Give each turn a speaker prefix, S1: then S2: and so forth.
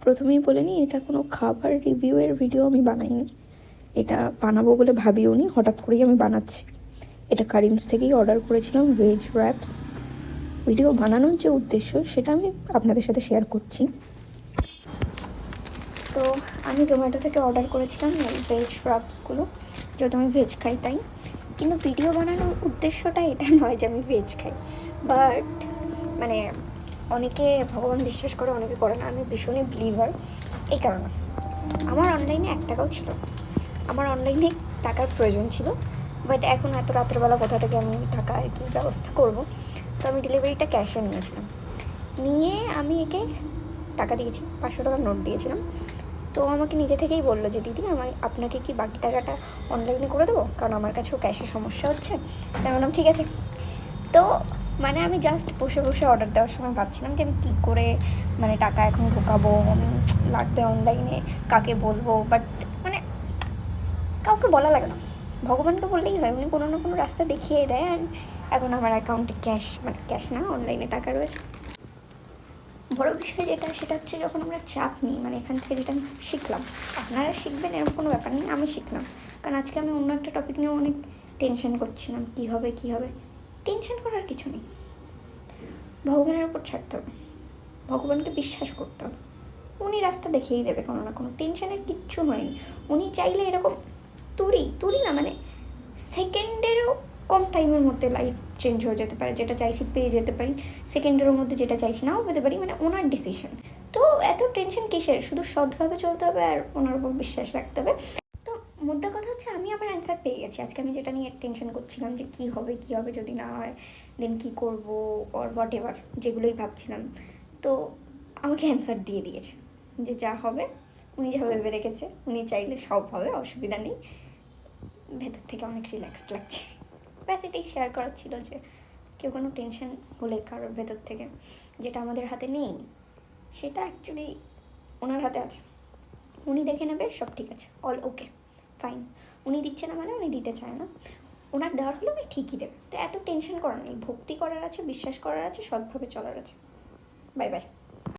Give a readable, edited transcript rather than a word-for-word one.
S1: প্রথমেই বলে নিই, এটা কোনো খাবার রিভিউয়ের ভিডিও আমি বানাইনি, এটা বানাবো বলে ভাবিও নি, হঠাৎ করেই আমি বানাচ্ছি। এটা কারিমস থেকেই অর্ডার করেছিলাম, ভেজ র্যাপস। ভিডিও বানানোর যে উদ্দেশ্য সেটা আমি আপনাদের সাথে শেয়ার করছি। তো আমি জোম্যাটো থেকে অর্ডার করেছিলাম এই ভেজ র্যাপসগুলো, যেহেতু আমি ভেজ খাই তাই। কিন্তু ভিডিও বানানোর উদ্দেশ্যটা এটা নয় যে আমি ভেজ খাই, বাট মানে অনেকে ভগবান বিশ্বাস করে, অনেকে করে না। আমি ভীষণই বিলিভার এই কারণে। আমার অনলাইনে 1 টাকাও ছিল, আমার অনলাইনে টাকার প্রয়োজন ছিল, বাট এখন এত রাত্রেবেলা কোথা থেকে আমি টাকা আর কি ব্যবস্থা করব। তো আমি ডেলিভারিটা ক্যাশে নিয়েছিলাম, নিয়ে আমি একে টাকা দিয়েছি, 500 টাকার নোট দিয়েছিলাম। তো আমাকে নিজে থেকেই বললো যে দিদি আপনাকে কি বাকি টাকাটা অনলাইনে করে দেবো, কারণ আমার কাছেও ক্যাশের সমস্যা হচ্ছে। তাই বললাম ঠিক আছে। তো মানে আমি জাস্ট বসে বসে অর্ডার দেওয়ার সময় ভাবছিলাম যে আমি কী করে মানে টাকা এখন ঢোকাবো, লাগবে অনলাইনে, কাকে বলবো। বাট মানে কাউকে বলা লাগে না, ভগবানকে বললেই হয়, উনি কোনো না কোনো রাস্তা দেখিয়ে দেয়। অ্যান্ড এখন আমার অ্যাকাউন্টে ক্যাশ না, অনলাইনে টাকা রয়েছে। বড় বিষয় যেটা, সেটা হচ্ছে যখন আমরা চাপ নিই, মানে এখান থেকে যেটা আমি শিখলাম, আপনারা শিখবেন এরকম কোনো ব্যাপার নেই, আমি শিখলাম। কারণ আজকে আমি অন্য একটা টপিক নিয়ে অনেক টেনশন করছিলাম, কী হবে। টেনশন করার কিছু নেই, ভগবানের উপর ছাড়তে হবে, ভগবানকে বিশ্বাস করতে হবে, উনি রাস্তা দেখিয়েই দেবে কোনো না কোনো। টেনশনের কিচ্ছু হয়নি, উনি চাইলে এরকম তুরি না, মানে সেকেন্ডেরও কম টাইমের মধ্যে লাইফ চেঞ্জ হয়ে যেতে পারে। যেটা চাইছি পেয়ে যেতে পারি, সেকেন্ডের মধ্যে যেটা চাইছি নাও পেতে পারি, মানে ওনার ডিসিশন। তো এত টেনশন কিসের, শুধু সৎভাবে চলতে হবে আর ওনার উপর বিশ্বাস রাখতে হবে। তো মোদ্দা কথা হচ্ছে আমি আমার অ্যান্সার পেয়ে গেছি। আজকে আমি যেটা নিয়ে টেনশন করছিলাম যে কী হবে যদি না হয়, দেন কী করবো, অর হোয়াট এভার, যেগুলোই ভাবছিলাম, তো আমাকে অ্যান্সার দিয়ে দিয়েছে যে যা হবে উনি যা ভেবে রেখেছে, উনি চাইলে সব হবে, অসুবিধা নেই। ভেতর থেকে অনেক রিল্যাক্সড লাগছে। ব্যাস এটাই শেয়ার করার ছিল, যে কেউ কোনো টেনশন হলে কারোর ভেতর থেকে, যেটা আমাদের হাতে নেই, সেটা অ্যাকচুয়ালি ওনার হাতে আছে, উনি দেখে নেবে, সব ঠিক আছে, অল ওকে ফাইন। উনি দিচ্ছে না মানে উনি দিতে চায় না, ওনার দেওয়ার হলে উনি ঠিকই দেবে। তো এত টেনশন করার নেই, ভক্তি করার আছে, বিশ্বাস করার আছে, সৎভাবে চলার আছে। Bye bye.